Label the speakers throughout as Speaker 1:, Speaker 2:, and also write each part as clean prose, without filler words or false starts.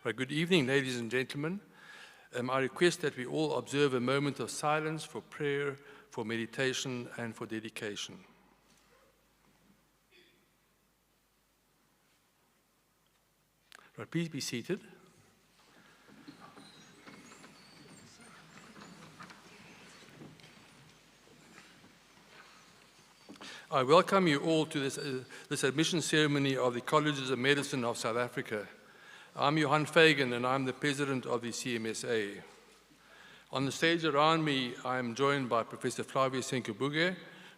Speaker 1: Right, good evening, ladies and gentlemen. I request that we all observe a moment of silence for prayer, for meditation, and for dedication. Right, please be seated. I welcome you all to this admission ceremony of the Colleges of Medicine of South Africa. I'm Johan Fagan, and I'm the president of the CMSA. On the stage around me, I'm joined by Professor Flavia Senkubuge,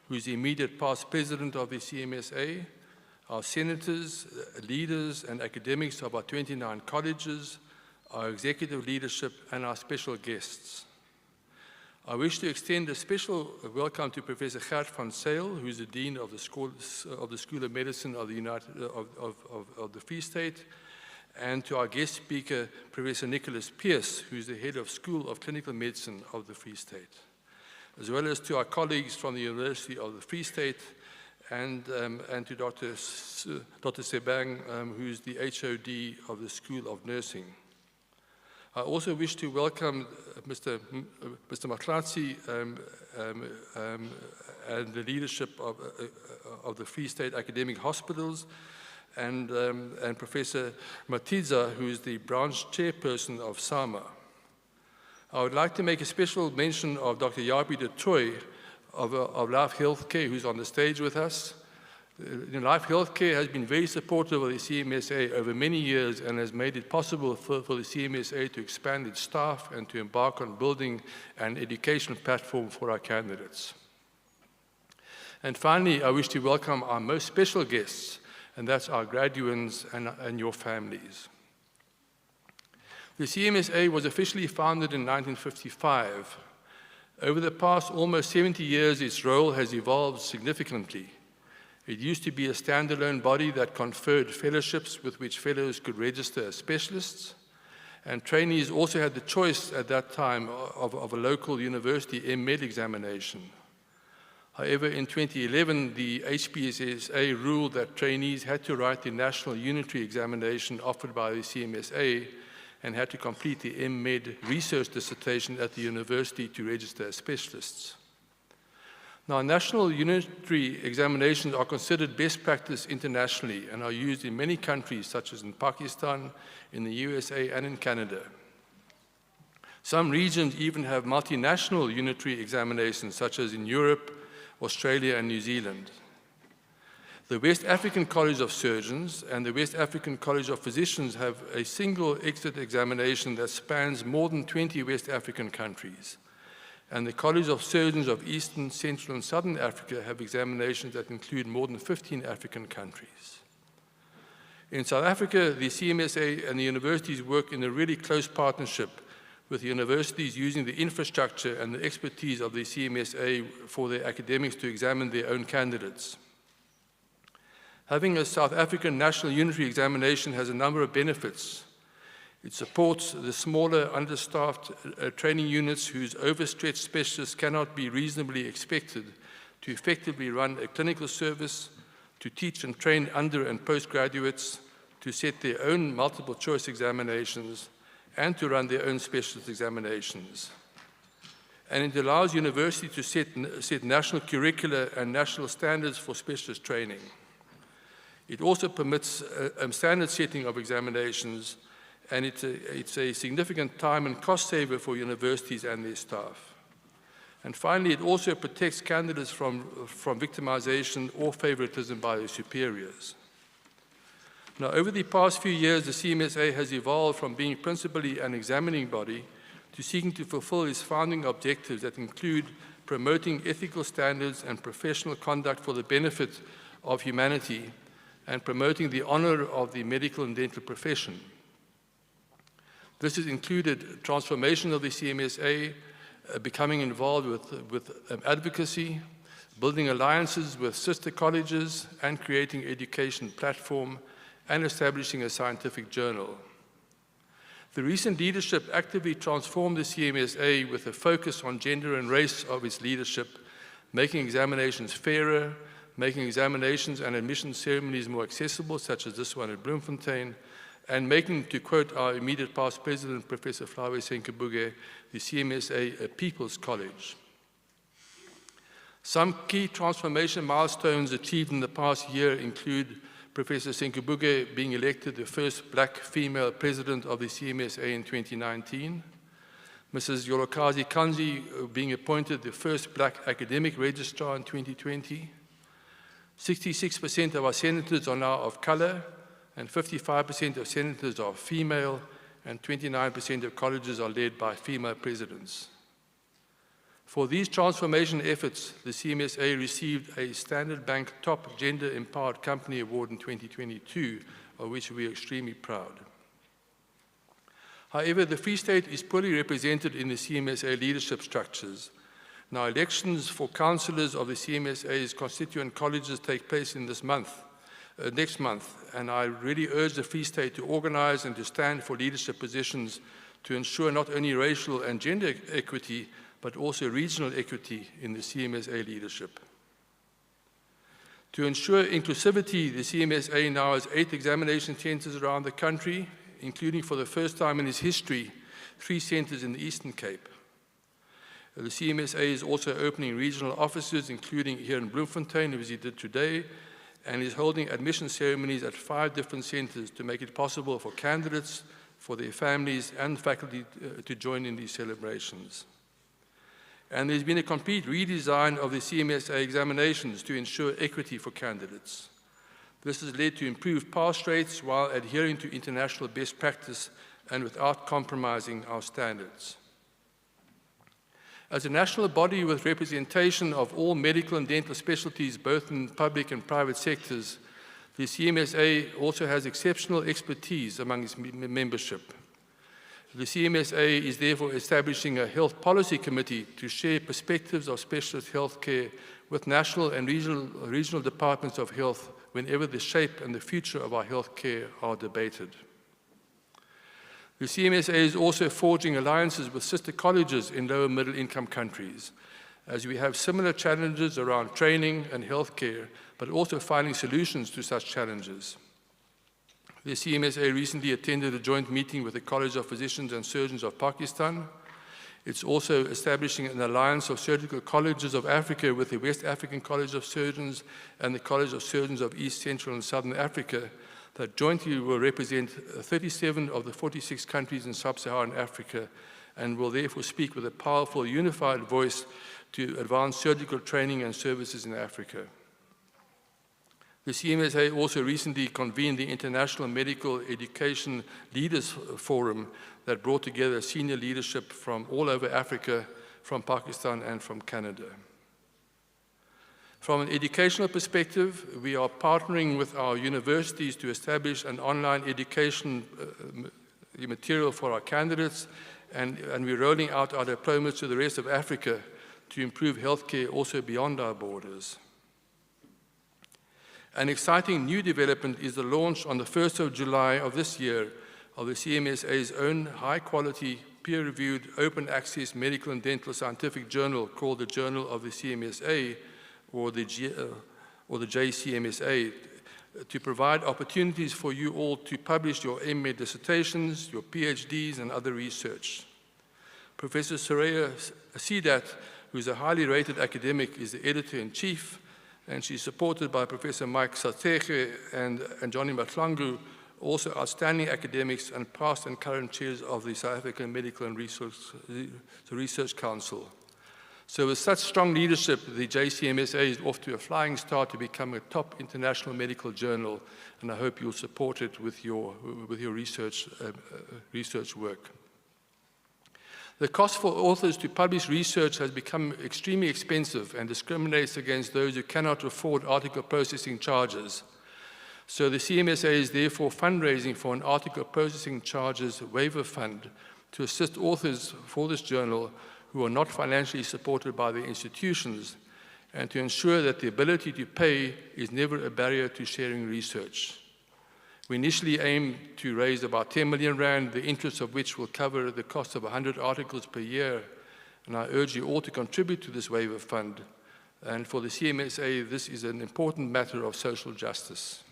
Speaker 1: who's the immediate past president of the CMSA, our senators, leaders, and academics of our 29 colleges, our executive leadership, and our special guests. I wish to extend a special welcome to Professor Gert van Zyl, who is the Dean of the School of Medicine of the Free State, and to our guest speaker, Professor Nicholas Pearce, who is the Head of School of Clinical Medicine of the Free State, as well as to our colleagues from the University of the Free State, and to Dr. Sebang, who is the HOD of the School of Nursing. I also wish to welcome Mr. Maklatsi and the leadership of the Free State Academic Hospitals, and Professor Matiza, who is the branch chairperson of SAMA. I would like to make a special mention of Dr. Yapi de Troy of Life Healthcare, who's on the stage with us. Life Healthcare has been very supportive of the CMSA over many years and has made it possible for the CMSA to expand its staff and to embark on building an education platform for our candidates. And finally, I wish to welcome our most special guests, and that's our graduates and your families. The CMSA was officially founded in 1955. Over the past almost 70 years, its role has evolved significantly. It used to be a standalone body that conferred fellowships with which fellows could register as specialists, and trainees also had the choice at that time of a local university MEd examination. However, in 2011, the HPSSA ruled that trainees had to write the National Unitary Examination offered by the CMSA and had to complete the MEd research dissertation at the university to register as specialists. Now, national unitary examinations are considered best practice internationally and are used in many countries, such as in Pakistan, in the USA, and in Canada. Some regions even have multinational unitary examinations, such as in Europe, Australia, and New Zealand. The West African College of Surgeons and the West African College of Physicians have a single exit examination that spans more than 20 West African countries. And the College of Surgeons of Eastern, Central, and Southern Africa have examinations that include more than 15 African countries. In South Africa, the CMSA and the universities work in a really close partnership, with the universities using the infrastructure and the expertise of the CMSA for their academics to examine their own candidates. Having a South African national unitary examination has a number of benefits. It supports the smaller, understaffed training units whose overstretched specialists cannot be reasonably expected to effectively run a clinical service, to teach and train under and postgraduates, to set their own multiple choice examinations, and to run their own specialist examinations. And it allows universities to set national curricula and national standards for specialist training. It also permits a standard setting of examinations, and it's a significant time and cost saver for universities and their staff. And finally, it also protects candidates from victimization or favoritism by their superiors. Now, over the past few years, the CMSA has evolved from being principally an examining body to seeking to fulfill its founding objectives that include promoting ethical standards and professional conduct for the benefit of humanity and promoting the honor of the medical and dental profession. This has included transformation of the CMSA, becoming involved with advocacy, building alliances with sister colleges, and creating an education platform, and establishing a scientific journal. The recent leadership actively transformed the CMSA with a focus on gender and race of its leadership, making examinations fairer, making examinations and admission ceremonies more accessible, such as this one at Bloemfontein, and making, to quote our immediate past president, Professor Flawe Senkebuge, the CMSA a people's college. Some key transformation milestones achieved in the past year include Professor Senkebuge being elected the first black female president of the CMSA in 2019, Mrs. Yolokazi Kanzi being appointed the first black academic registrar in 2020. 66% of our senators are now of color, and 55% of senators are female, and 29% of colleges are led by female presidents. For these transformation efforts, the CMSA received a Standard Bank Top Gender Empowered Company Award in 2022, of which we are extremely proud. However, the Free State is poorly represented in the CMSA leadership structures. Now, elections for councillors of the CMSA's constituent colleges take place in next month, and I really urge the Free State to organize and to stand for leadership positions to ensure not only racial and gender equity, but also regional equity in the CMSA leadership. To ensure inclusivity, the CMSA now has 8 examination centers around the country, including for the first time in its history, 3 centers in the Eastern Cape. The CMSA is also opening regional offices, including here in Bloemfontein, as he did today, and is holding admission ceremonies at 5 different centers to make it possible for candidates, for their families, and faculty to join in these celebrations. And there's been a complete redesign of the CMSA examinations to ensure equity for candidates. This has led to improved pass rates while adhering to international best practice and without compromising our standards. As a national body with representation of all medical and dental specialties, both in public and private sectors, the CMSA also has exceptional expertise among its membership. The CMSA is therefore establishing a health policy committee to share perspectives of specialist healthcare with national and regional departments of health whenever the shape and the future of our healthcare are debated. The CMSA is also forging alliances with sister colleges in lower middle income countries, as we have similar challenges around training and healthcare, but also finding solutions to such challenges. The CMSA recently attended a joint meeting with the College of Physicians and Surgeons of Pakistan. It's also establishing an alliance of surgical colleges of Africa with the West African College of Surgeons and the College of Surgeons of East, Central, and Southern Africa that jointly will represent 37 of the 46 countries in sub-Saharan Africa and will therefore speak with a powerful, unified voice to advance surgical training and services in Africa. The CMSA also recently convened the International Medical Education Leaders Forum that brought together senior leadership from all over Africa, from Pakistan and from Canada. From an educational perspective, we are partnering with our universities to establish an online education material for our candidates, and we're rolling out our diplomas to the rest of Africa to improve healthcare also beyond our borders. An exciting new development is the launch on the 1st of July of this year of the CMSA's own high-quality, peer-reviewed, open-access medical and dental scientific journal called the Journal of the CMSA, or the JCMSA, to provide opportunities for you all to publish your MMed dissertations, your PhDs, and other research. Professor Soraya Sidat, who is a highly rated academic, is the editor-in-chief, and she's supported by Professor Mike Satege and Johnny Matlangu, also outstanding academics and past and current chairs of the South African Medical and Research Council. So with such strong leadership, the JCMSA is off to a flying start to become a top international medical journal, and I hope you'll support it with your research work. The cost for authors to publish research has become extremely expensive and discriminates against those who cannot afford article processing charges. So the CMSA is therefore fundraising for an article processing charges waiver fund to assist authors for this journal who are not financially supported by their institutions, and to ensure that the ability to pay is never a barrier to sharing research. We initially aimed to raise about 10 million rand, the interest of which will cover the cost of 100 articles per year, and I urge you all to contribute to this waiver fund. And for the CMSA, this is an important matter of social justice.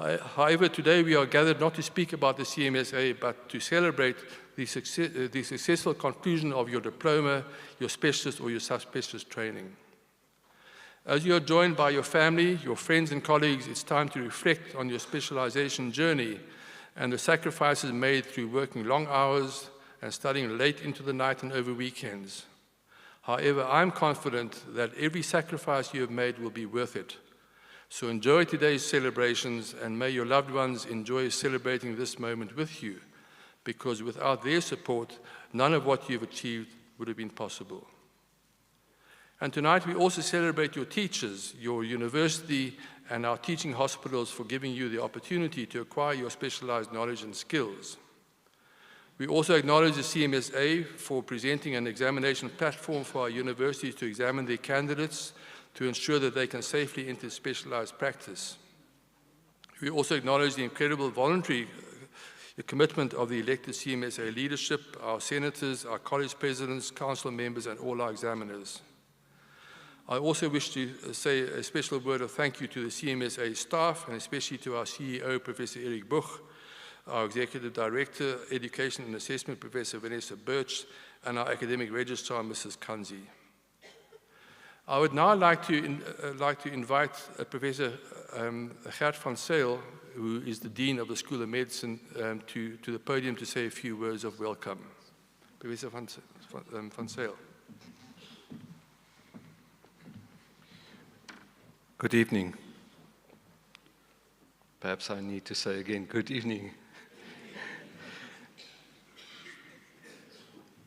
Speaker 1: However, today we are gathered not to speak about the CMSA, but to celebrate the successful conclusion of your diploma, your specialist or your subspecialist training. As you are joined by your family, your friends and colleagues, it's time to reflect on your specialization journey and the sacrifices made through working long hours and studying late into the night and over weekends. However, I'm confident that every sacrifice you have made will be worth it. So enjoy today's celebrations, and may your loved ones enjoy celebrating this moment with you, because without their support, none of what you've achieved would have been possible. And tonight we also celebrate your teachers, your university, and our teaching hospitals for giving you the opportunity to acquire your specialized knowledge and skills. We also acknowledge the CMSA for presenting an examination platform for our universities to examine their candidates to ensure that they can safely enter specialized practice. We also acknowledge the incredible voluntary commitment of the elected CMSA leadership, our senators, our college presidents, council members, and all our examiners. I also wish to say a special word of thank you to the CMSA staff, and especially to our CEO, Professor Eric Buch, our Executive Director, Education and Assessment, Professor Vanessa Birch, and our Academic Registrar, Mrs. Kanzi. I would now like to invite Professor Gert van Zyl, who is the Dean of the School of Medicine, to the podium to say a few words of welcome. Professor van Zyl.
Speaker 2: Good evening. Perhaps I need to say again, good evening.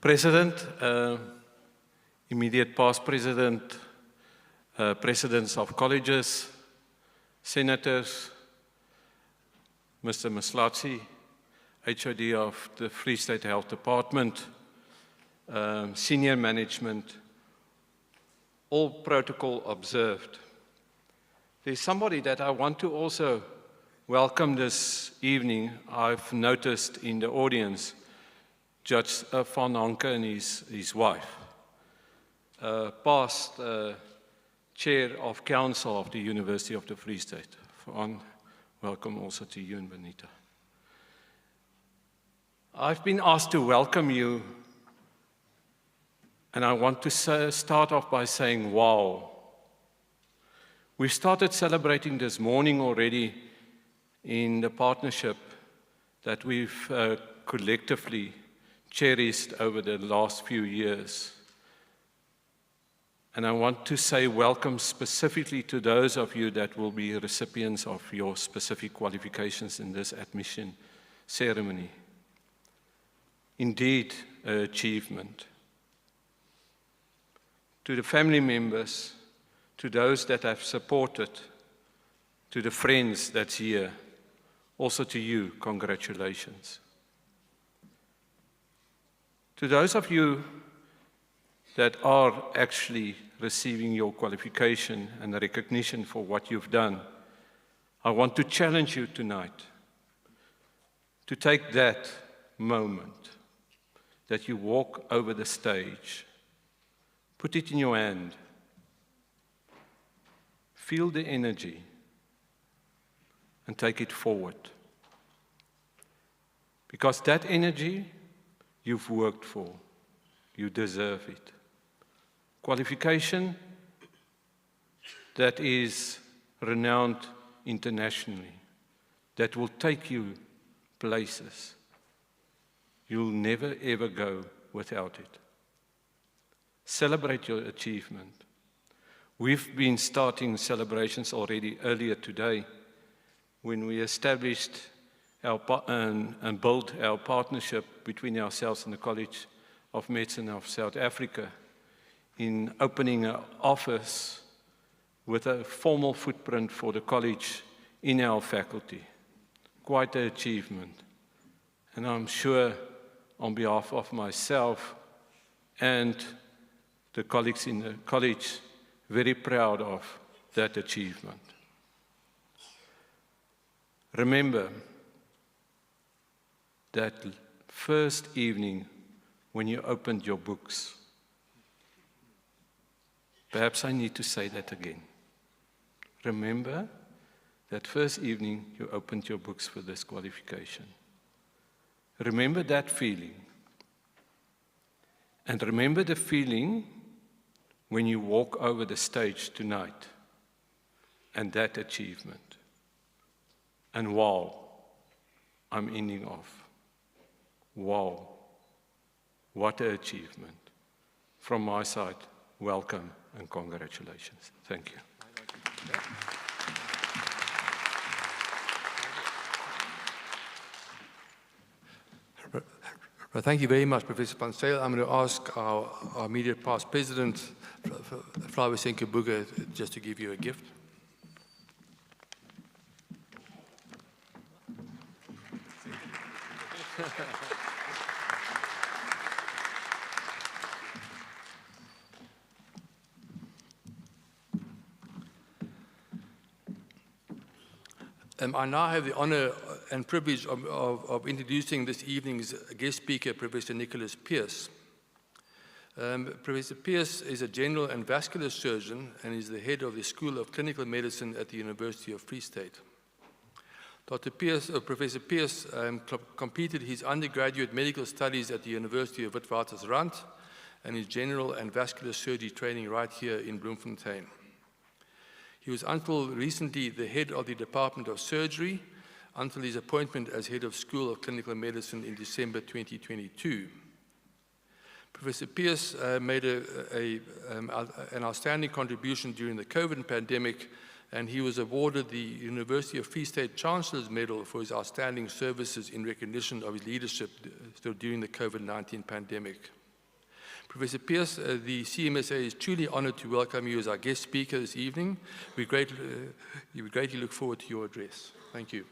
Speaker 2: President, immediate past president, presidents of colleges, senators, Mr. Maslatsi, HOD of the Free State Health Department, senior management, all protocol observed. There's somebody that I want to also welcome this evening. I've noticed in the audience, Judge Van Hanke and his wife, past Chair of Council of the University of the Free State. Van, welcome also to you and Benita. I've been asked to welcome you, and I want to start off by saying, wow. We've started celebrating this morning already in the partnership that we've collectively cherished over the last few years. And I want to say welcome specifically to those of you that will be recipients of your specific qualifications in this admission ceremony. Indeed, an achievement. To the family members, to those that have supported, to the friends that's here, also to you, congratulations. To those of you that are actually receiving your qualification and recognition for what you've done, I want to challenge you tonight to take that moment that you walk over the stage, put it in your hand, feel the energy, and take it forward. Because that energy you've worked for, you deserve it. Qualification that is renowned internationally, that will take you places. You'll never ever go without it. Celebrate your achievement. We've been starting celebrations already earlier today when we established and built our partnership between ourselves and the College of Medicine of South Africa in opening an office with a formal footprint for the college in our faculty. Quite an achievement. And I'm sure on behalf of myself and the colleagues in the college, very proud of that achievement. Remember that first evening when you opened your books. Perhaps I need to say that again. Remember that first evening you opened your books for this qualification. Remember that feeling. And remember the feeling when you walk over the stage tonight and that achievement. And wow, I'm ending off. Wow, what an achievement. From my side, welcome and congratulations. Thank you.
Speaker 1: Well, thank you very much, Professor van Zyl. I'm going to ask our immediate past president, Flawie Senkebuga, just to give you a gift. I now have the honor and privilege of introducing this evening's guest speaker, Professor Nicholas Pearce. Professor Pearce is a general and vascular surgeon and is the head of the School of Clinical Medicine at the University of Free State. Professor Pearce completed his undergraduate medical studies at the University of Witwatersrand and his general and vascular surgery training right here in Bloemfontein. He was until recently the head of the Department of Surgery until his appointment as head of School of Clinical Medicine in December 2022. Professor Pearce made an outstanding contribution during the COVID pandemic, and he was awarded the University of Free State Chancellor's Medal for his outstanding services in recognition of his leadership during the COVID-19 pandemic. Professor Pearce, the CMSA is truly honored to welcome you as our guest speaker this evening. We greatly look forward to your address. Thank you.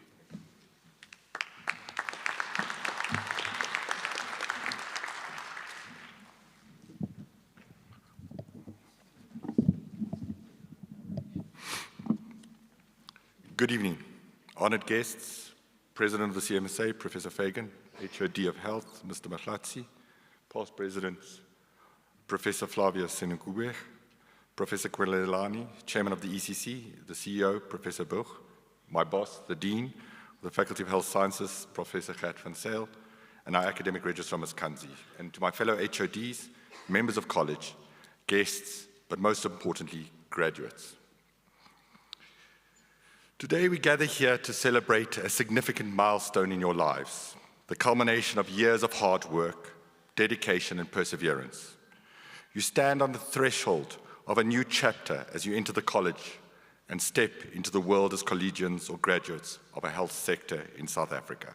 Speaker 3: Good evening, honored guests, President of the CMSA, Professor Fagan, HOD of Health, Mr. Mahlatsi, past presidents, Professor Flawie Senkebuga, Professor Kwelelani, Chairman of the ECC, the CEO, Professor Buch, my boss, the Dean of the Faculty of Health Sciences, Professor Gert van Zyl, and our academic registrar, Ms. Kanzi, and to my fellow HODs, members of college, guests, but most importantly, graduates. Today we gather here to celebrate a significant milestone in your lives, the culmination of years of hard work, dedication, and perseverance. You stand on the threshold of a new chapter as you enter the college and step into the world as collegians or graduates of a health sector in South Africa.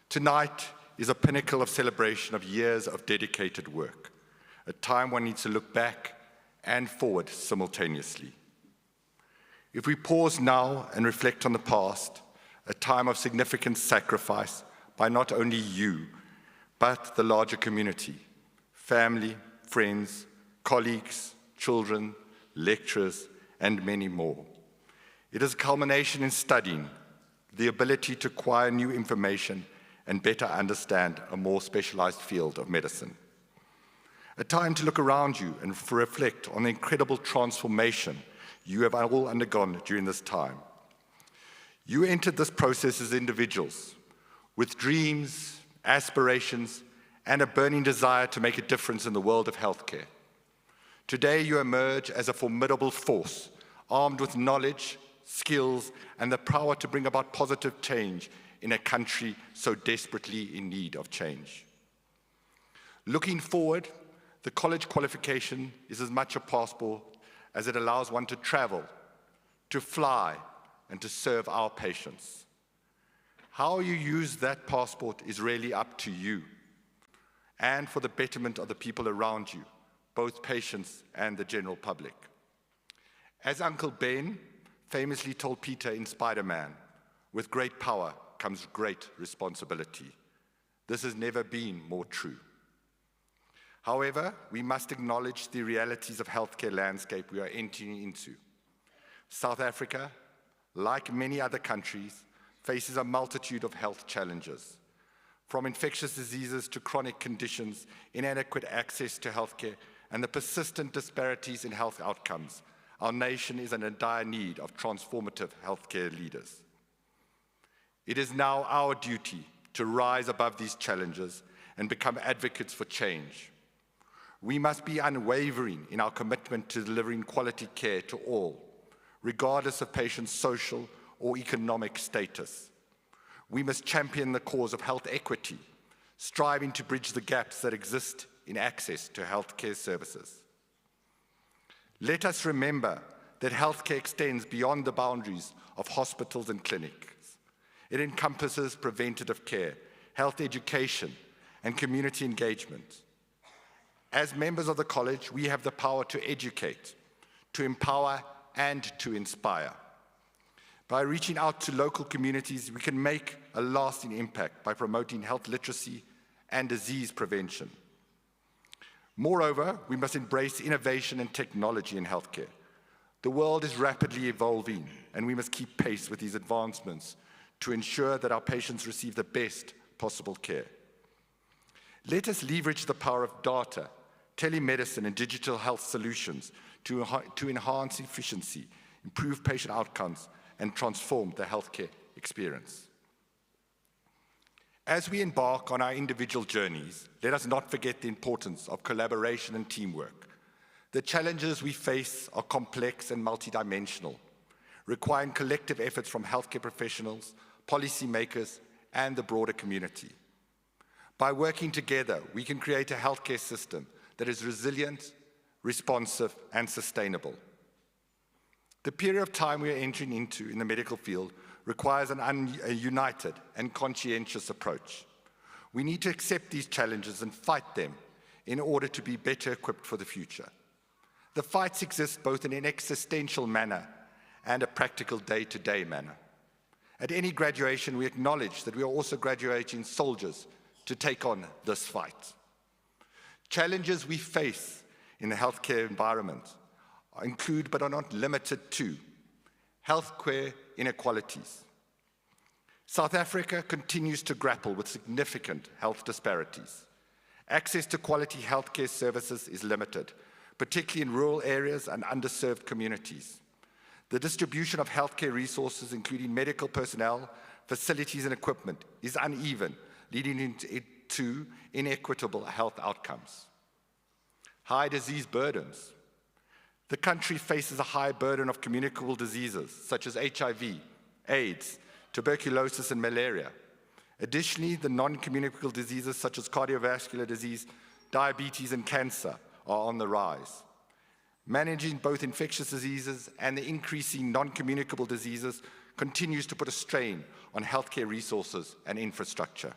Speaker 3: Tonight is a pinnacle of celebration of years of dedicated work, a time one needs to look back and forward simultaneously. If we pause now and reflect on the past, a time of significant sacrifice by not only you, but the larger community, family, friends, colleagues, children, lecturers, and many more. It is a culmination in studying, the ability to acquire new information and better understand a more specialized field of medicine. A time to look around you and reflect on the incredible transformation you have all undergone during this time. You entered this process as individuals with dreams, aspirations, and a burning desire to make a difference in the world of healthcare. Today you emerge as a formidable force, armed with knowledge, skills, and the power to bring about positive change in a country so desperately in need of change. Looking forward, the college qualification is as much a passport as it allows one to travel, to fly, and to serve our patients. How you use that passport is really up to you, and for the betterment of the people around you, both patients and the general public. As Uncle Ben famously told Peter in Spider-Man, with great power comes great responsibility. This has never been more true. However, we must acknowledge the realities of healthcare landscape we are entering into. South Africa, like many other countries, faces a multitude of health challenges. From infectious diseases to chronic conditions, inadequate access to healthcare, and the persistent disparities in health outcomes our nation is in a dire need of transformative healthcare leaders. It is now our duty to rise above these challenges and become advocates for change. We must be unwavering in our commitment to delivering quality care to all, regardless of patients' social or economic status. We must champion the cause of health equity, striving to bridge the gaps that exist in access to healthcare services. Let us remember that healthcare extends beyond the boundaries of hospitals and clinics. It encompasses preventative care, health education, and community engagement. As members of the college, we have the power to educate, to empower, and to inspire. By reaching out to local communities, we can make a lasting impact by promoting health literacy and disease prevention. Moreover, we must embrace innovation and technology in healthcare. The world is rapidly evolving, and we must keep pace with these advancements to ensure that our patients receive the best possible care. Let us leverage the power of data, telemedicine, and digital health solutions to enhance efficiency, improve patient outcomes, and transform the healthcare experience. As we embark on our individual journeys, let us not forget the importance of collaboration and teamwork. The challenges we face are complex and multidimensional, requiring collective efforts from healthcare professionals, policymakers, and the broader community. By working together, we can create a healthcare system that is resilient, responsive, and sustainable. The period of time we are entering into in the medical field requires a united and conscientious approach. We need to accept these challenges and fight them in order to be better equipped for the future. The fights exist both in an existential manner and a practical day-to-day manner. At any graduation, we acknowledge that we are also graduating soldiers to take on this fight. Challenges we face in the healthcare environment include, but are not limited to, healthcare inequalities. South Africa continues to grapple with significant health disparities. Access to quality healthcare services is limited, particularly in rural areas and underserved communities. The distribution of healthcare resources, including medical personnel, facilities, and equipment, is uneven, leading to inequitable health outcomes. High disease burdens. The country faces a high burden of communicable diseases such as HIV, AIDS, tuberculosis, and malaria. Additionally, the non-communicable diseases such as cardiovascular disease, diabetes, and cancer are on the rise. Managing both infectious diseases and the increasing non-communicable diseases continues to put a strain on healthcare resources and infrastructure.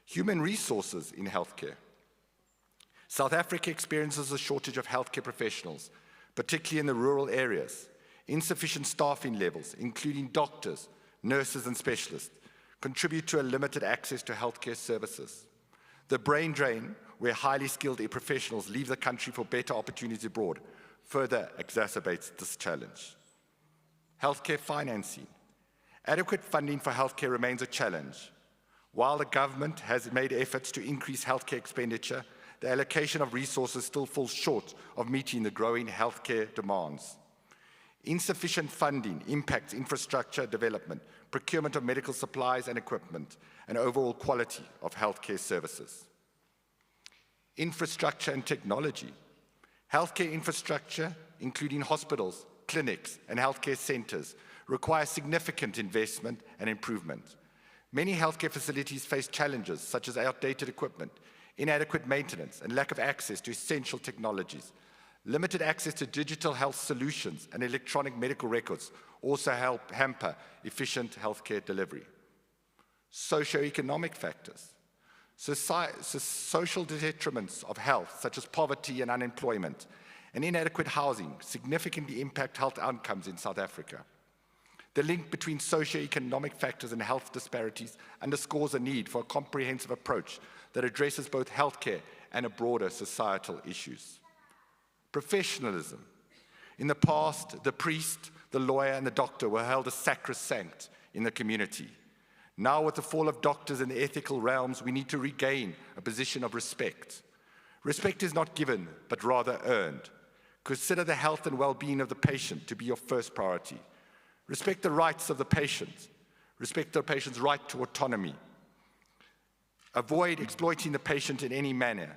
Speaker 3: Human resources in healthcare. South Africa experiences a shortage of healthcare professionals, particularly in the rural areas. Insufficient staffing levels, including doctors, nurses, and specialists, contribute to a limited access to healthcare services. The brain drain, where highly skilled professionals leave the country for better opportunities abroad, further exacerbates this challenge. Healthcare financing. Adequate funding for healthcare remains a challenge. While the government has made efforts to increase healthcare expenditure, the allocation of resources still falls short of meeting the growing healthcare demands. Insufficient funding impacts infrastructure development, procurement of medical supplies and equipment, and overall quality of healthcare services. Infrastructure and technology. Healthcare infrastructure, including hospitals, clinics, and healthcare centers, requires significant investment and improvement. Many healthcare facilities face challenges such as outdated equipment, inadequate maintenance, and lack of access to essential technologies. Limited access to digital health solutions and electronic medical records also help hamper efficient healthcare delivery. Socioeconomic factors. Social detriments of health, such as poverty and unemployment, and inadequate housing, significantly impact health outcomes in South Africa. The link between socioeconomic factors and health disparities underscores a need for a comprehensive approach that addresses both healthcare and broader societal issues. Professionalism. In the past, the priest, the lawyer, and the doctor were held as sacrosanct in the community. Now, with the fall of doctors in the ethical realms, we need to regain a position of respect. Respect is not given, but rather earned. Consider the health and well-being of the patient to be your first priority. Respect the rights of the patient. Respect the patient's right to autonomy. Avoid exploiting the patient in any manner.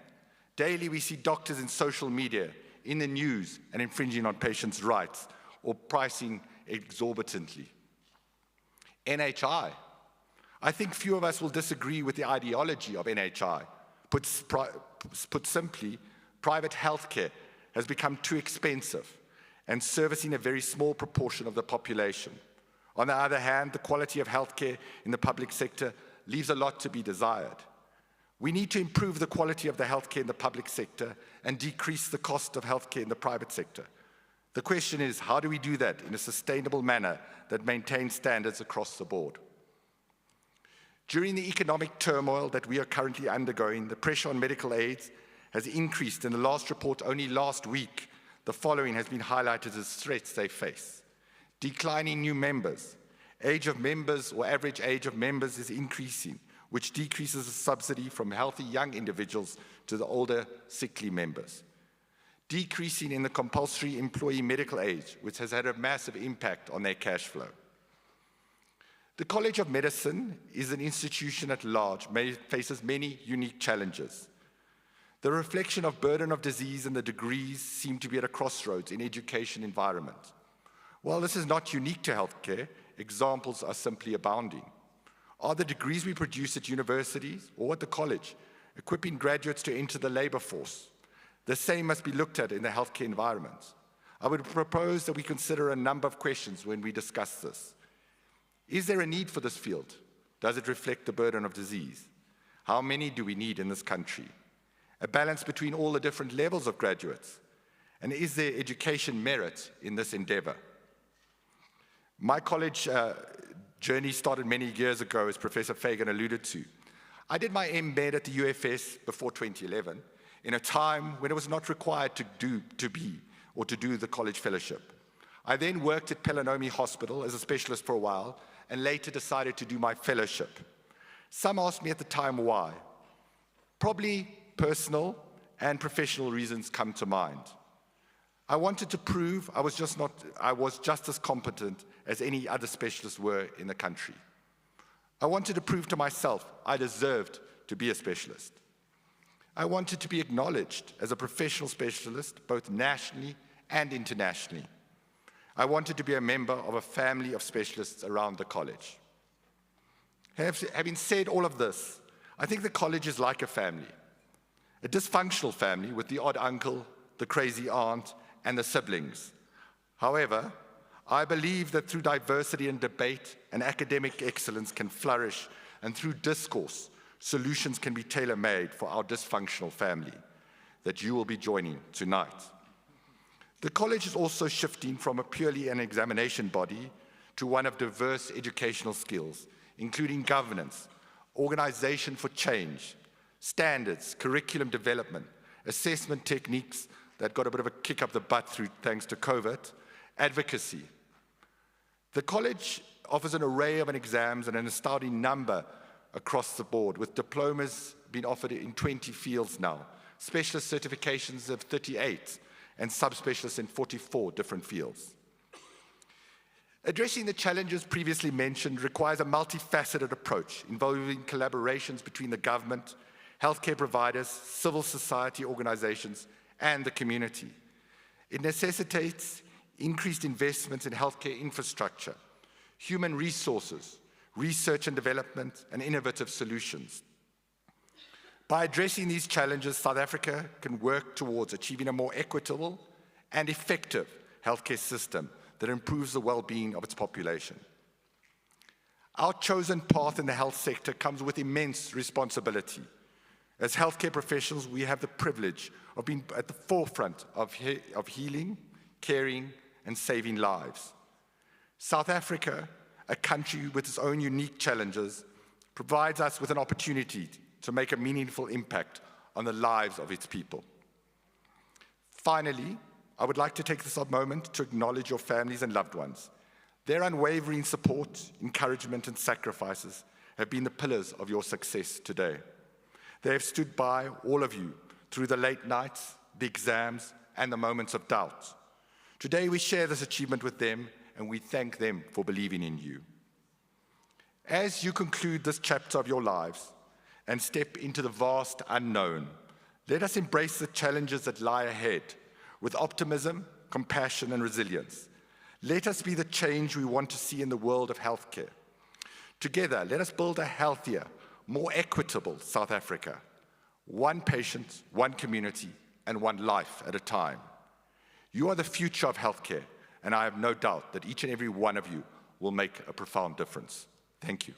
Speaker 3: Daily we see doctors in social media, in the news, and infringing on patients' rights or pricing exorbitantly. NHI. I think few of us will disagree with the ideology of NHI. Put simply, private healthcare has become too expensive and servicing a very small proportion of the population. On the other hand, the quality of healthcare in the public sector leaves a lot to be desired. We need to improve the quality of the healthcare in the public sector and decrease the cost of healthcare in the private sector. The question is, how do we do that in a sustainable manner that maintains standards across the board? During the economic turmoil that we are currently undergoing, the pressure on medical aids has increased. In the last report, only last week, the following has been highlighted as threats they face. Declining new members. Age of members or average age of members is increasing, which decreases the subsidy from healthy young individuals to the older sickly members. Decreasing in the compulsory employee medical age, which has had a massive impact on their cash flow. The College of Medicine is an institution at large, faces many unique challenges. The reflection of burden of disease and the degrees seem to be at a crossroads in education environment. While this is not unique to healthcare, examples are simply abounding. Are the degrees we produce at universities or at the college equipping graduates to enter the labor force? The same must be looked at in the healthcare environment. I would propose that we consider a number of questions when we discuss this. Is there a need for this field? Does it reflect the burden of disease? How many do we need in this country? A balance between all the different levels of graduates. And is there education merit in this endeavor? My college journey started many years ago, as Professor Fagan alluded to. I did my MBed at the UFS before 2011, in a time when it was not required to do the college fellowship. I then worked at Pelanomi Hospital as a specialist for a while, and later decided to do my fellowship. Some asked me at the time why. Probably personal and professional reasons come to mind. I wanted to prove I was just as competent as any other specialists were in the country. I wanted to prove to myself I deserved to be a specialist. I wanted to be acknowledged as a professional specialist, both nationally and internationally. I wanted to be a member of a family of specialists around the college. Having said all of this, I think the college is like a family. A dysfunctional family with the odd uncle, the crazy aunt, and the siblings. However, I believe that through diversity and debate, and academic excellence can flourish, and through discourse, solutions can be tailor-made for our dysfunctional family that you will be joining tonight. The college is also shifting from a purely an examination body to one of diverse educational skills, including governance, organization for change, standards, curriculum development, assessment techniques that got a bit of a kick up the butt thanks to COVID, advocacy. The college offers an array of exams and an astounding number across the board, with diplomas being offered in 20 fields now, specialist certifications of 38, and subspecialists in 44 different fields. Addressing the challenges previously mentioned requires a multifaceted approach involving collaborations between the government, healthcare providers, civil society organizations, and the community. It necessitates increased investments in healthcare infrastructure, human resources, research and development, and innovative solutions. By addressing these challenges, South Africa can work towards achieving a more equitable and effective healthcare system that improves the well-being of its population. Our chosen path in the health sector comes with immense responsibility. As healthcare professionals, we have the privilege of being at the forefront of healing, caring, and saving lives. South Africa, a country with its own unique challenges, provides us with an opportunity to make a meaningful impact on the lives of its people. Finally, I would like to take this moment to acknowledge your families and loved ones. Their unwavering support, encouragement, and sacrifices have been the pillars of your success today. They have stood by all of you through the late nights, the exams, and the moments of doubt. Today we share this achievement with them, and we thank them for believing in you. As you conclude this chapter of your lives and step into the vast unknown, let us embrace the challenges that lie ahead with optimism, compassion, and resilience. Let us be the change we want to see in the world of healthcare. Together, let us build a healthier, more equitable South Africa, one patient, one community, and one life at a time. You are the future of healthcare, and I have no doubt that each and every one of you will make a profound difference. Thank you.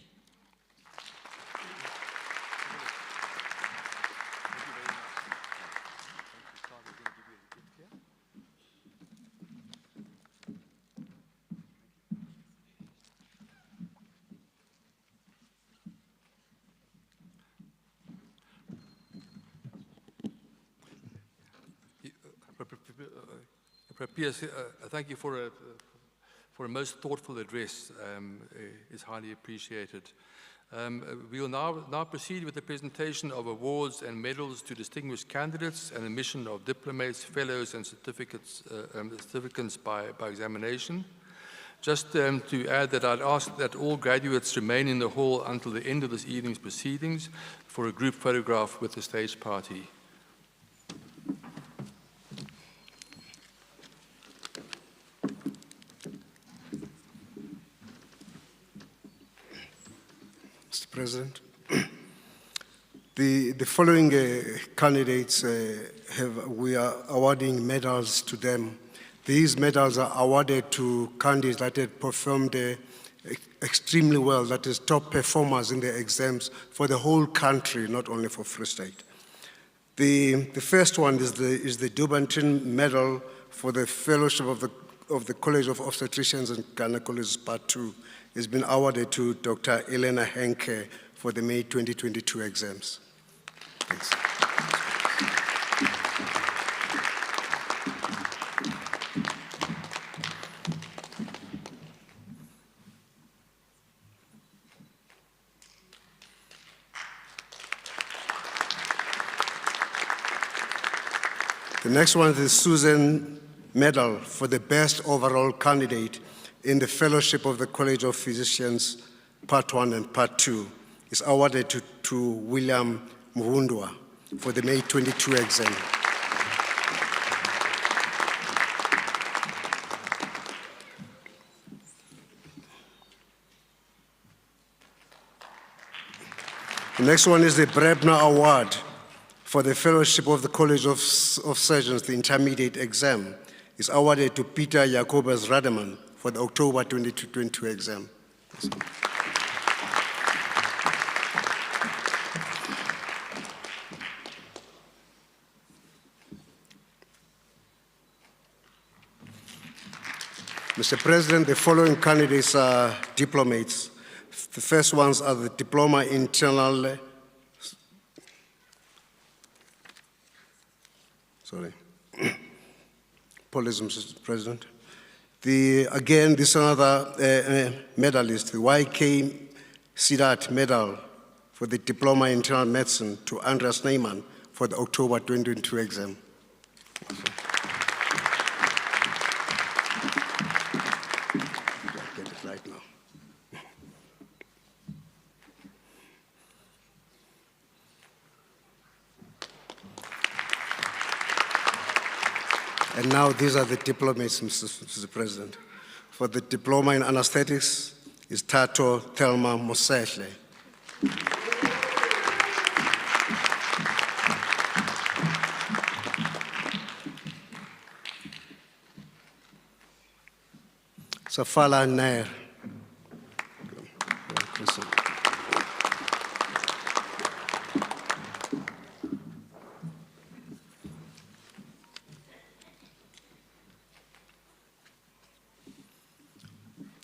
Speaker 1: Piers, thank you for a most thoughtful address. It's highly appreciated. We will now proceed with the presentation of awards and medals to distinguished candidates and admission of diplomates, fellows, and certificates by examination. Just to add that I'd ask that all graduates remain in the hall until the end of this evening's proceedings for a group photograph with the stage party.
Speaker 4: President. The following candidates we are awarding medals to them. These medals are awarded to candidates that have performed extremely well, that is top performers in the exams for the whole country, not only for Free State. The first one is the Bloemfontein Medal for the Fellowship of the College of Obstetricians and Gynecologists Part 2. It's been awarded to Dr. Elena Henke for the May 2022 exams. Thanks. The next one is the Susan Medal for the best overall candidate in the Fellowship of the College of Physicians, Part 1 and Part 2. Is awarded to William Mvundwa for the May 22 exam. The next one is the Brebner Award for the Fellowship of the College of Surgeons, the intermediate exam. Is awarded to Peter Jacobus Rademan for the October 2022 exam. Mr. President, the following candidates are diplomates. The first ones are the Diploma in Internal, apologies, Mr. President. Again, this is another medalist, the YK Sidat Medal for the Diploma in Internal Medicine to Andreas Neyman for the October 2022 exam. Get it right now. And now these are the diplomates, Mr. President. For the Diploma in Anesthetics is Tato Thelma Mosehle. Safala Nair.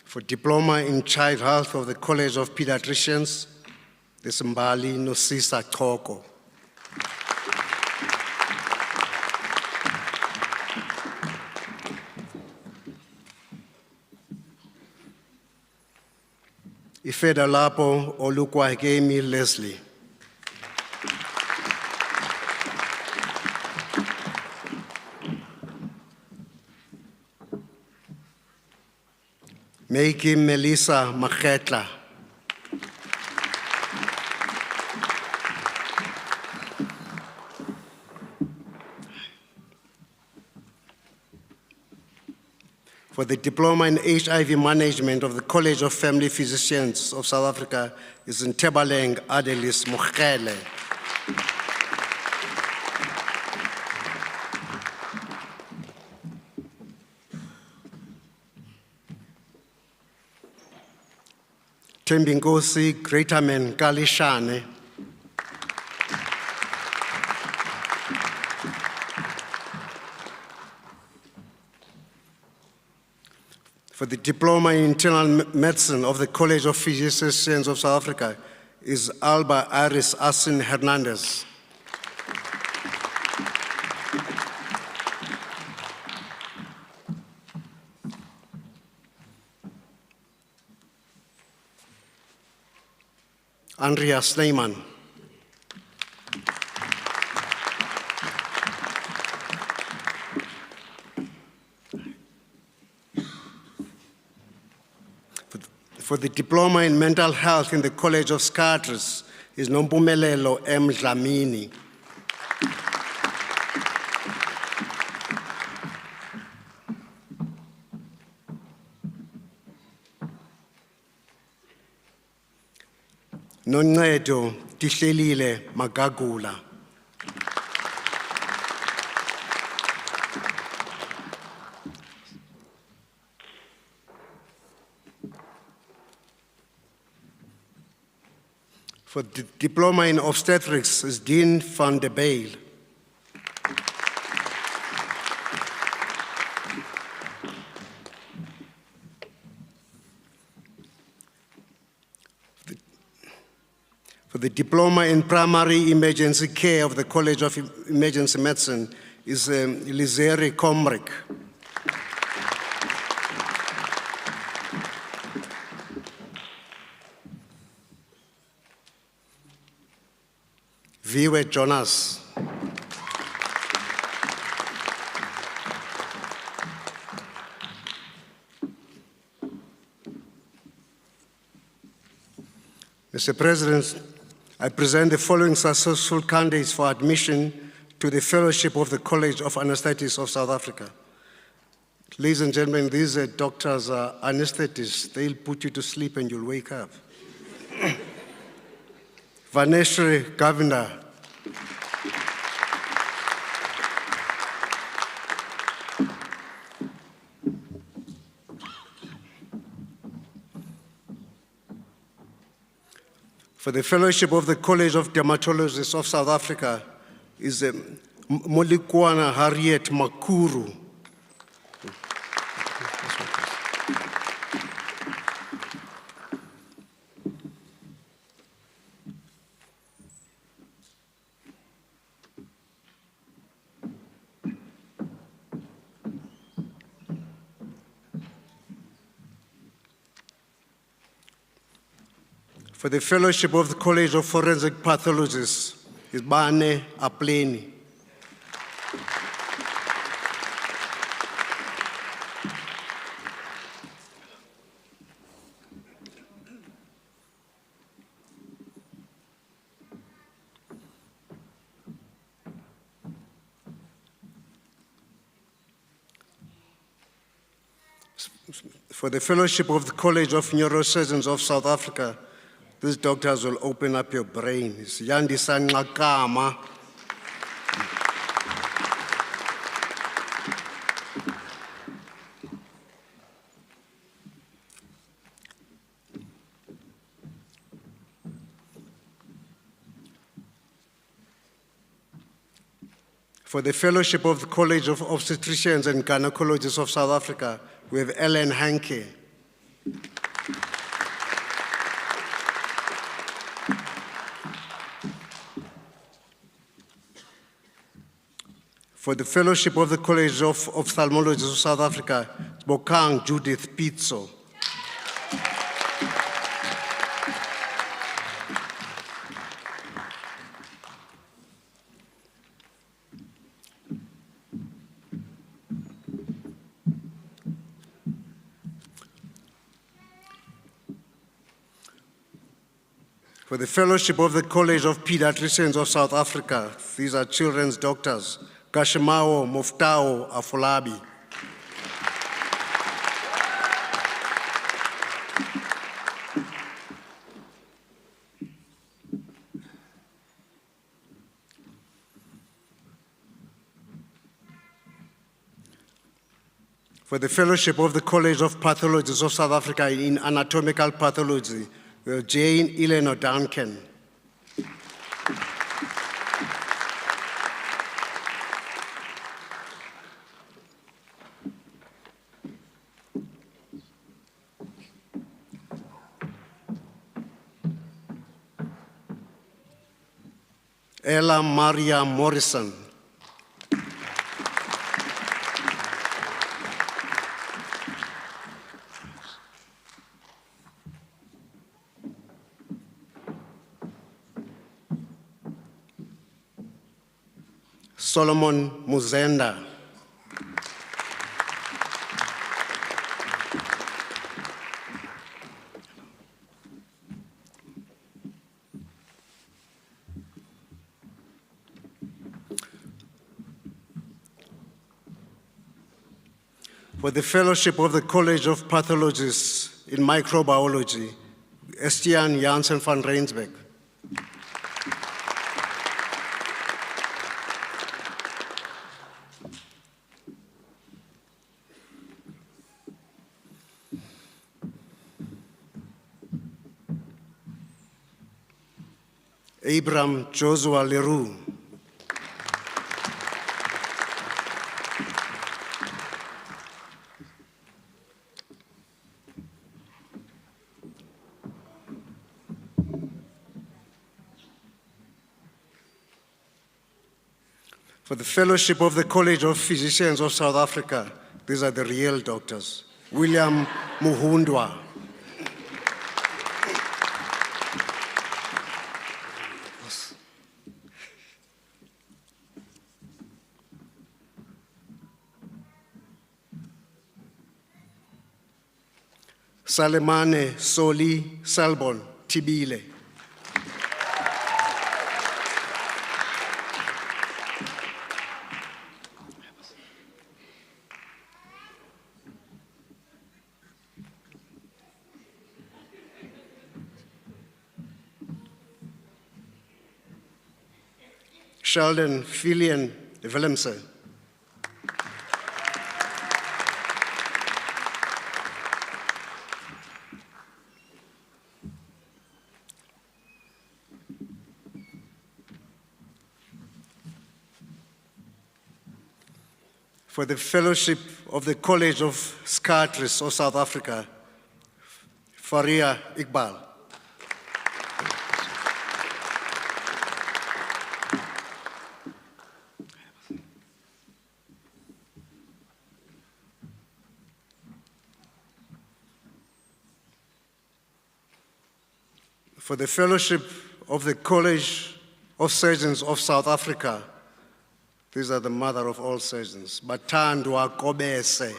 Speaker 4: For Diploma in Child Health of the College of Pediatricians, the Simbali Nosisa Choko. Ifeda Lapo Olukwagemi Leslie. Meiki Melissa Makgetla. For the Diploma in HIV Management of the College of Family Physicians of South Africa is Ntebaleng Adelis Mogele. Tembinkosi Greaterman Kalishane. For the Diploma in Internal Medicine of the College of Physicians of South Africa is Alba Aris Asin Hernandez. Andrea Sleiman. For the Diploma in Mental Health in the College of Psychiatrists is Nompumelelo M. Dlamini. Noncedo Tihlelile Magagula. For the Diploma in Obstetrics is Dean van der Bijl. For the Diploma in Primary Emergency Care of the College of Emergency Medicine is Lizeri Komrik. Viwe Jonas. Mr. President, I present the following successful candidates for admission to the Fellowship of the College of Anesthetists of South Africa. Ladies and gentlemen, these doctors are anesthetists. They'll put you to sleep and you'll wake up. Vaneshri Governor. For the Fellowship of the College of Dermatologists of South Africa is Molikwana Harriet Makuru. For the Fellowship of the College of Forensic Pathologists is Bane Apleni. For the Fellowship of the College of Neurosurgeons of South Africa, these doctors will open up your brain. It's Yandisa Nxakama. For the Fellowship of the College of Obstetricians and Gynecologists of South Africa, we have Ellen Hanke. For the Fellowship of the College of Ophthalmologists of South Africa, Bokang Judith Pizzo. For the Fellowship of the College of Pediatricians of South Africa, these are children's doctors, Kashimao Muftao Afolabi. For the Fellowship of the College of Pathologists of South Africa in Anatomical Pathology, Jane Eleanor Duncan. Ella Maria Morrison. Solomon Muzenda. For the Fellowship of the College of Pathologists in Microbiology, Estienne Janssen van Reinsbeck. Abraham Joshua Leroux. For the Fellowship of the College of Physicians of South Africa, these are the real doctors. William Muhundwa. Salemane Soli Salbon Tibile. Sheldon Filian Willemse. For the Fellowship of the College of Psychiatrists of South Africa, Faria Iqbal. For the Fellowship of the College of Surgeons of South Africa, these are the mother of all surgeons, Batandwa Kobese.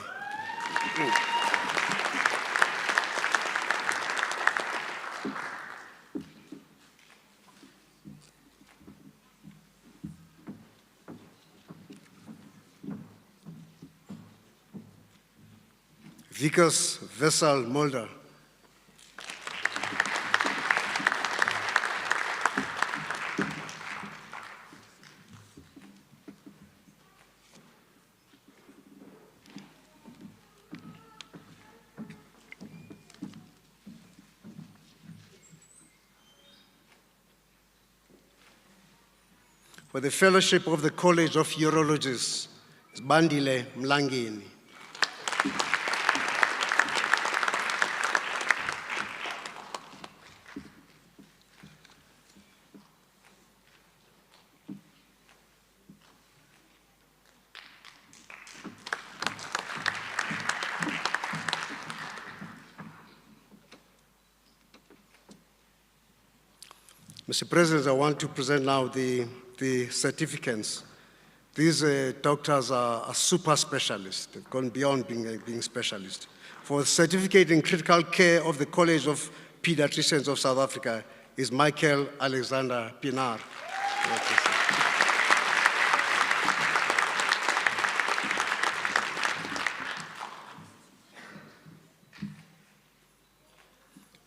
Speaker 4: Vikas Vessel Mulder. For the Fellowship of the College of Urologists, Bandile Mlangeni. Mr. President, I want to present now the certificates. These doctors are super specialists. They've gone beyond being specialists. For certificate in critical care of the College of Pediatricians of South Africa, is Michael Alexander Pinar.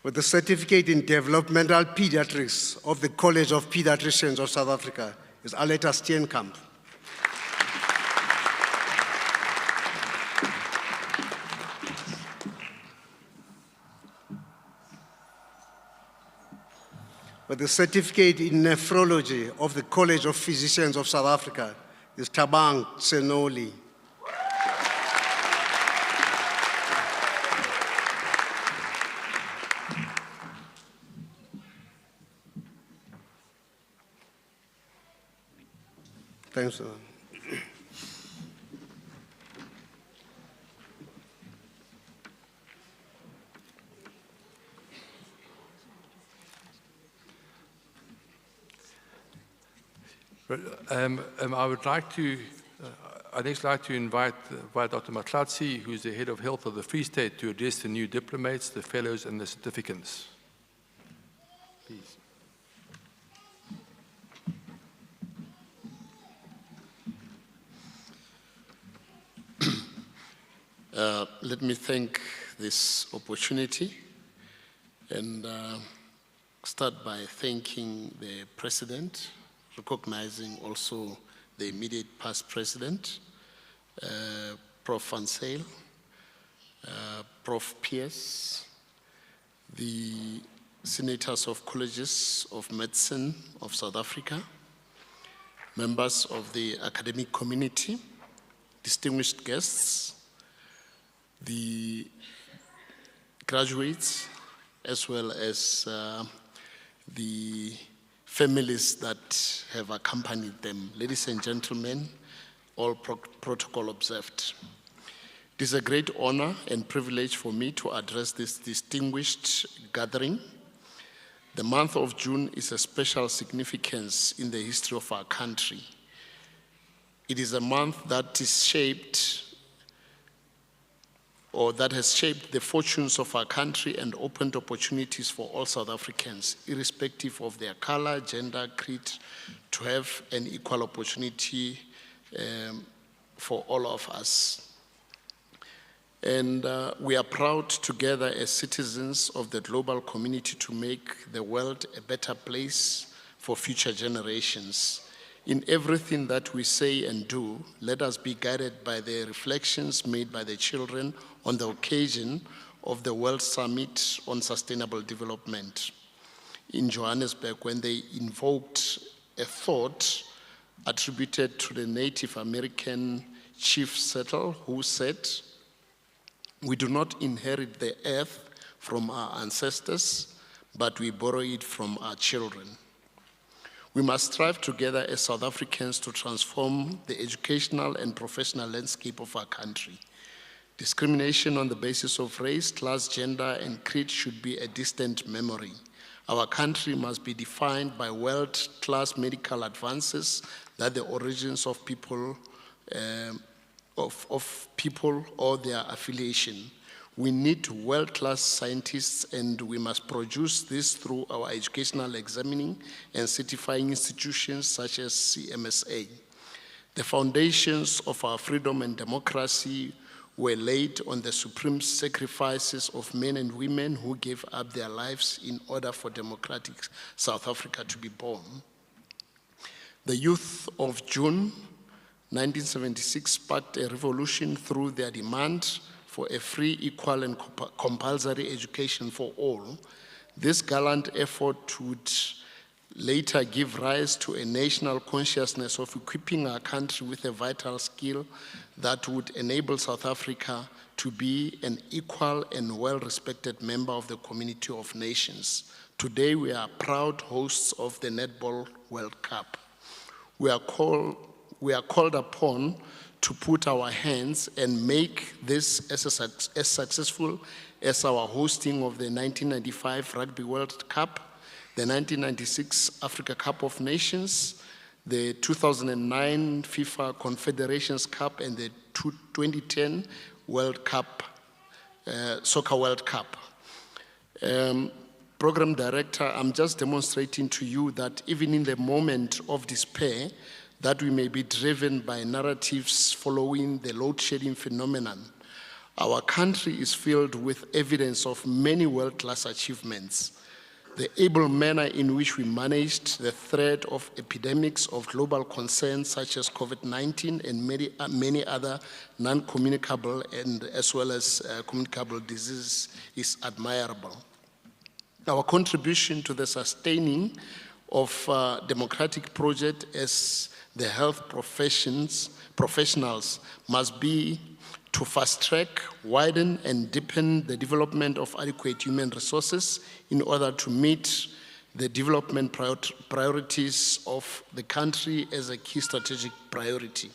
Speaker 4: With the certificate in developmental pediatrics of the College of Pediatricians of South Africa is Aletta Steenkamp. With the certificate in nephrology of the College of Physicians of South Africa is Tabang Senoli. Thanks.
Speaker 1: I would like to, I'd next like to invite Dr. Matlatsi, who's the head of health of the Free State, to address the new diplomates, the fellows, and the certificants. Please.
Speaker 5: Let me thank this opportunity and start by thanking the President, recognizing also the immediate past President, Prof. Van Zyl, Prof. Pierce, the Senators of Colleges of Medicine of South Africa, members of the academic community, distinguished guests, the graduates, as well as the families that have accompanied them. Ladies and gentlemen, all protocol observed. It is a great honor and privilege for me to address this distinguished gathering. The month of June is a special significance in the history of our country. It is a month that is shaped or that has shaped the fortunes of our country and opened opportunities for all South Africans, irrespective of their color, gender, creed, to have an equal opportunity for all of us. And we are proud together as citizens of the global community to make the world a better place for future generations. In everything that we say and do, let us be guided by the reflections made by the children on the occasion of the World Summit on Sustainable Development in Johannesburg, when they invoked a thought attributed to the Native American chief settler who said, "We do not inherit the earth from our ancestors, but we borrow it from our children." We must strive together as South Africans to transform the educational and professional landscape of our country. Discrimination on the basis of race, class, gender, and creed should be a distant memory. Our country must be defined by world-class medical advances that the origins of people or their affiliation. We need world-class scientists, and we must produce this through our educational examining and certifying institutions such as CMSA. The foundations of our freedom and democracy were laid on the supreme sacrifices of men and women who gave up their lives in order for democratic South Africa to be born. The youth of June 1976 sparked a revolution through their demand for a free, equal, and compulsory education for all. This gallant effort would later give rise to a national consciousness of equipping our country with a vital skill that would enable South Africa to be an equal and well-respected member of the community of nations. Today, we are proud hosts of the Netball World Cup. We are called upon to put our hands and make this as successful as our hosting of the 1995 Rugby World Cup, the 1996 Africa Cup of Nations, the 2009 FIFA Confederations Cup, and the 2010 World Cup, Soccer World Cup. Program Director, I'm just demonstrating to you that even in the moment of despair, that we may be driven by narratives following the load shedding phenomenon, our country is filled with evidence of many world-class achievements. The able manner in which we managed the threat of epidemics of global concern such as COVID-19 and many other non-communicable and as well as communicable diseases is admirable. Our contribution to the sustaining of democratic project as the health professionals must be to fast-track, widen, and deepen the development of adequate human resources in order to meet the development priorities of the country as a key strategic priority.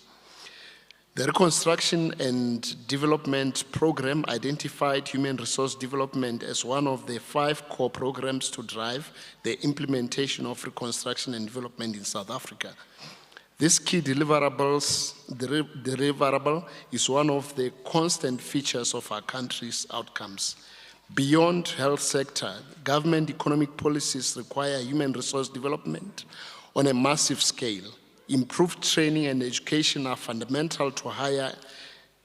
Speaker 5: The Reconstruction and Development Program identified human resource development as one of the 5 core programs to drive the implementation of reconstruction and development in South Africa. This key deliverable is one of the constant features of our country's outcomes. Beyond health sector, government economic policies require human resource development on a massive scale. Improved training and education are fundamental to higher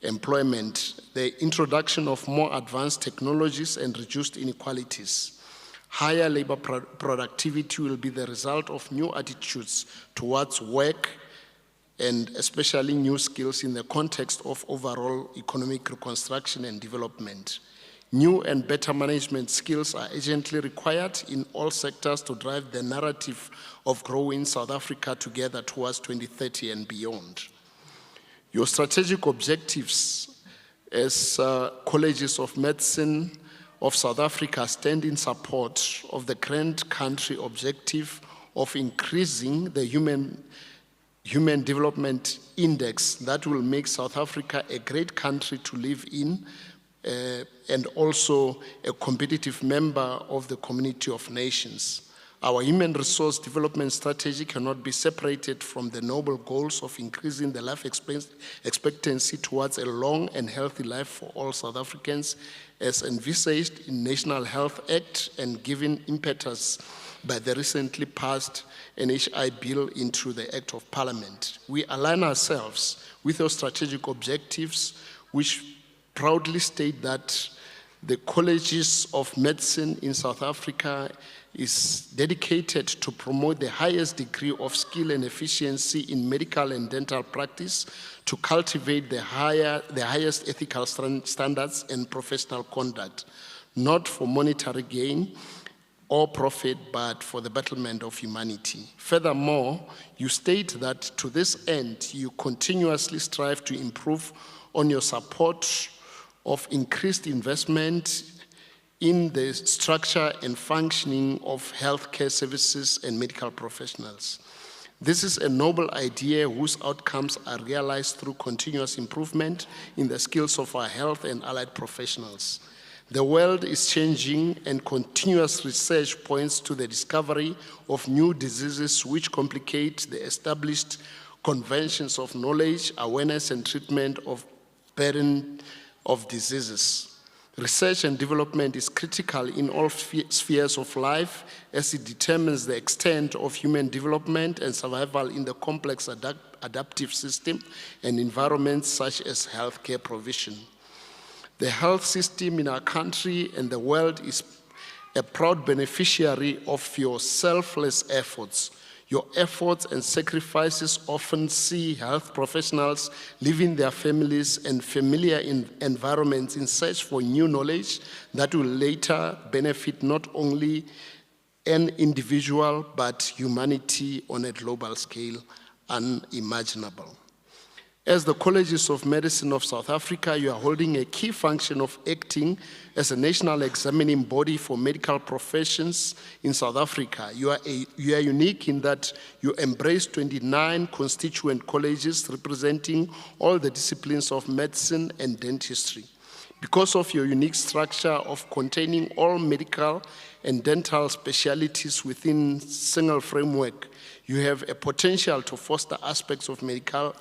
Speaker 5: employment, the introduction of more advanced technologies and reduced inequalities. Higher labor productivity will be the result of new attitudes towards work and especially new skills in the context of overall economic reconstruction and development. New and better management skills are urgently required in all sectors to drive the narrative of growing South Africa together towards 2030 and beyond. Your strategic objectives as colleges of medicine of South Africa stand in support of the grand country objective of increasing the Human Development Index that will make South Africa a great country to live in and also a competitive member of the community of nations. Our human resource development strategy cannot be separated from the noble goals of increasing the life expectancy towards a long and healthy life for all South Africans as envisaged in National Health Act and given impetus by the recently passed NHI bill into the Act of Parliament. We align ourselves with those strategic objectives which proudly state that the colleges of medicine in South Africa is dedicated to promote the highest degree of skill and efficiency in medical and dental practice, to cultivate the highest ethical standards and professional conduct, not for monetary gain or profit, but for the betterment of humanity. Furthermore, you state that to this end, you continuously strive to improve on your support of increased investment in the structure and functioning of healthcare services and medical professionals. This is a noble idea whose outcomes are realized through continuous improvement in the skills of our health and allied professionals. The world is changing and continuous research points to the discovery of new diseases which complicate the established conventions of knowledge, awareness, and treatment of burden of diseases. Research and development is critical in all spheres of life as it determines the extent of human development and survival in the complex adaptive system and environments such as healthcare provision. The health system in our country and the world is a proud beneficiary of your selfless efforts. Your efforts and sacrifices often see health professionals leaving their families and familiar environments in search for new knowledge that will later benefit not only an individual but humanity on a global scale unimaginable. As the Colleges of Medicine of South Africa, you are holding a key function of acting as a national examining body for medical professions in South Africa. You are unique in that you embrace 29 constituent colleges representing all the disciplines of medicine and dentistry. Because of your unique structure of containing all medical and dental specialties within single framework, you have a potential to foster aspects of medical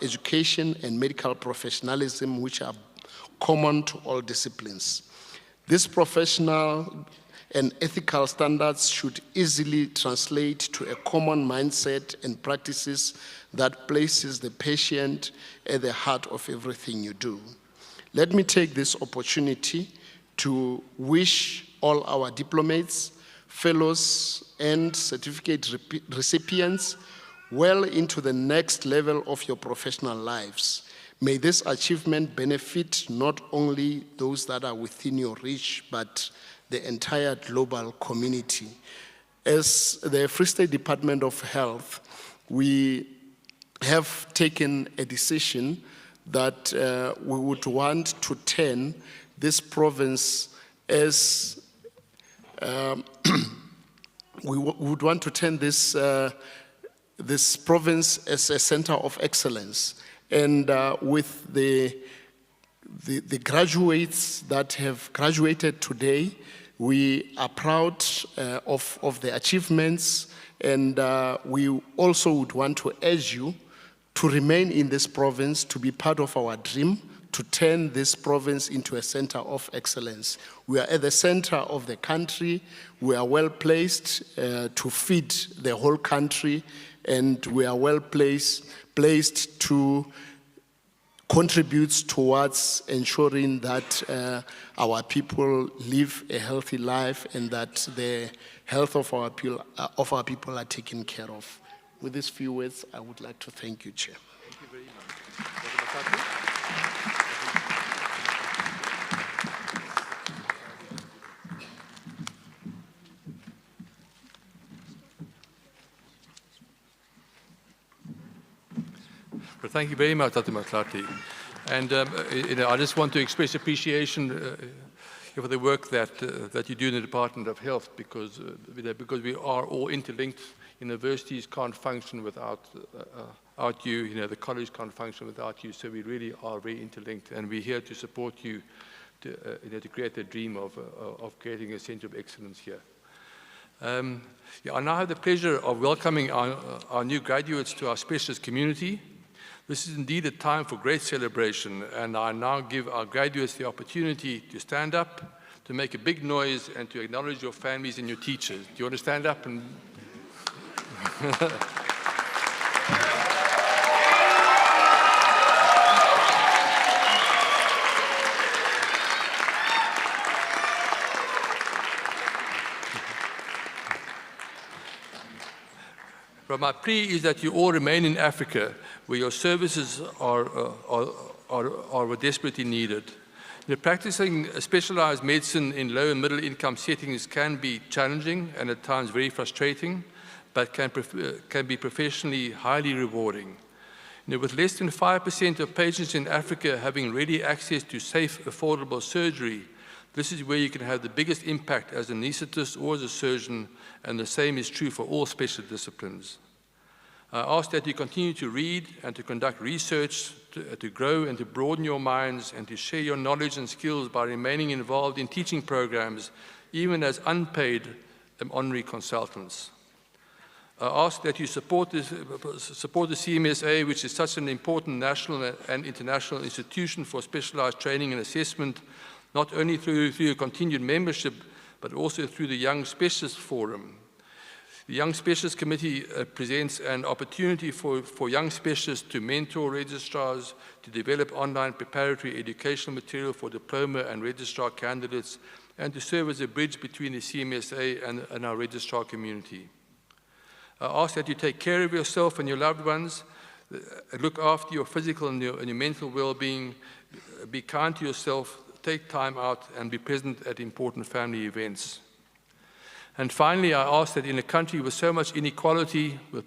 Speaker 5: education and medical professionalism which are common to all disciplines. This professional and ethical standards should easily translate to a common mindset and practices that places the patient at the heart of everything you do. Let me take this opportunity to wish all our diplomats, fellows, and certificate recipients well into the next level of your professional lives. May this achievement benefit not only those that are within your reach, but the entire global community. As the Free State Department of Health, we have taken a decision that we would want to turn this province as we would want to turn this this province as a center of excellence, and with the graduates that have graduated today, we are proud of the achievements, and we also would want to urge you to remain in this province, to be part of our dream, to turn this province into a center of excellence. We are at the center of the country. We are well placed to feed the whole country, and we are well placed to contribute towards ensuring that our people live a healthy life and that the health of our people are taken care of. With these few words, I would like to thank you, Chair.
Speaker 1: Thank you very much. Well, thank you very much, Dr. Matlati. And I just want to express appreciation for the work that you do in the Department of Health, because we are all interlinked. Universities can't function without you. The college can't function without you. So we really are very interlinked, and we're here to support you to create the dream of creating a center of excellence here. I now have the pleasure of welcoming our new graduates to our specialist community. This is indeed a time for great celebration, and I now give our graduates the opportunity to stand up, to make a big noise, and to acknowledge your families and your teachers. Do you want to stand up and... But my plea is that you all remain in Africa, where your services are desperately needed. Practicing specialized medicine in low and middle income settings can be challenging and at times very frustrating, but can be professionally highly rewarding. With less than 5% of patients in Africa having ready access to safe, affordable surgery, this is where you can have the biggest impact as an anesthetist or as a surgeon, and the same is true for all specialist disciplines. I ask that you continue to read and to conduct research, to grow and to broaden your minds, and to share your knowledge and skills by remaining involved in teaching programs, even as unpaid honorary consultants. I ask that you support the CMSA, which is such an important national and international institution for specialized training and assessment, not only through your continued membership, but also through the Young Specialist Forum. The Young Specialist Committee presents an opportunity for young specialists to mentor registrars, to develop online preparatory educational material for diploma and registrar candidates, and to serve as a bridge between the CMSA and our registrar community. I ask that you take care of yourself and your loved ones, look after your physical and your mental well-being, be kind to yourself, take time out, and be present at important family events. And finally, I ask that in a country with so much inequality, with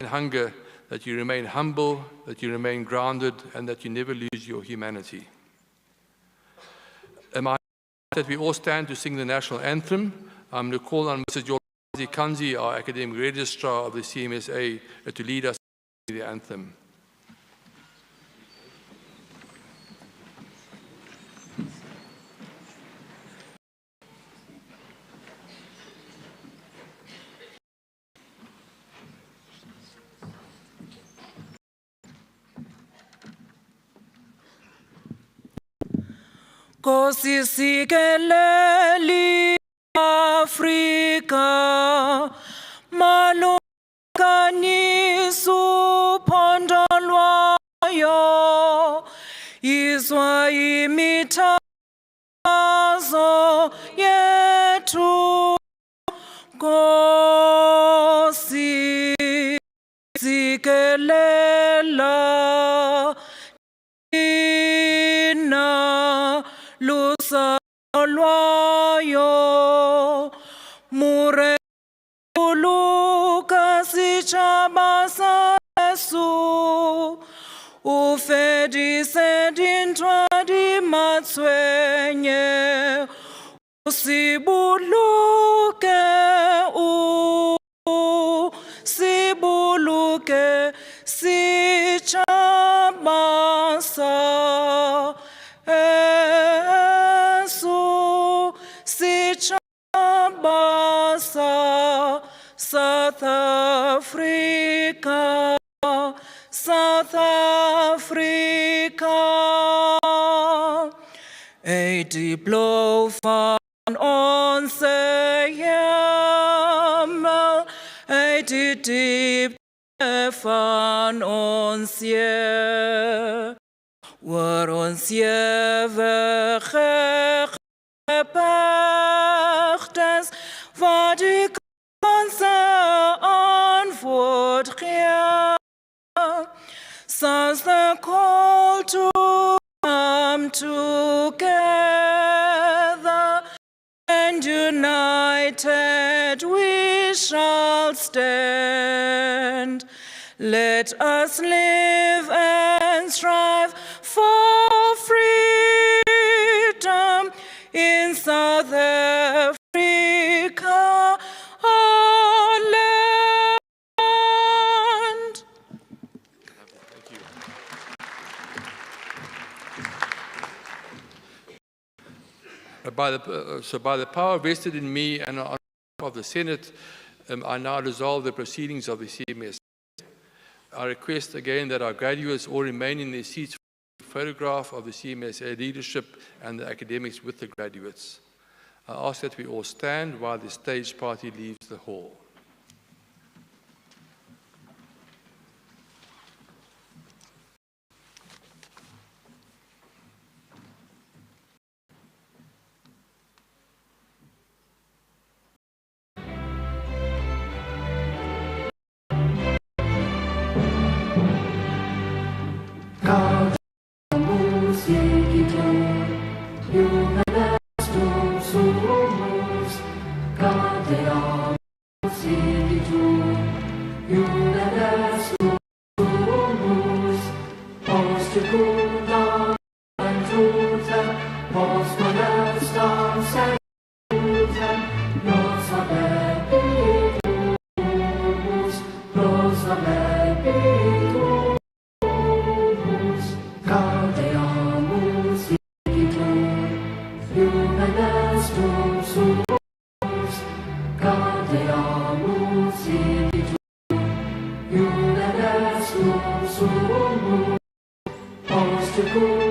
Speaker 1: hunger, that you remain humble, that you remain grounded, and that you never lose your humanity. That we all stand to sing the national anthem. I'm going to call on Mrs. Johan, our academic registrar of the CMSA, to lead us in the anthem.
Speaker 6: Kosi sikeleli Afrika malukanisu pondolwayo izwa imitazo yetu Kosi sikelela ina lusa lwayo mure uluka sichabasa Yesu ufedise dintwa di matswenye usibuluke sibuluke sichabasa Yesu sichabasa South Africa South Africa 80 Bloemfontein onze hemel 80 diep van ons je waar ons je weggebracht is wat ik onze antwoord geef sounds the call to come together and united we shall stand. Let us live and strive for freedom in South Africa, our land.
Speaker 1: By the power vested in me and on behalf of the Senate, I now resolve the proceedings of the CMSA. I request again that our graduates all remain in their seats for a photograph of the CMSA leadership and the academics with the graduates. I ask that we all stand while the stage party leaves the hall.
Speaker 7: To go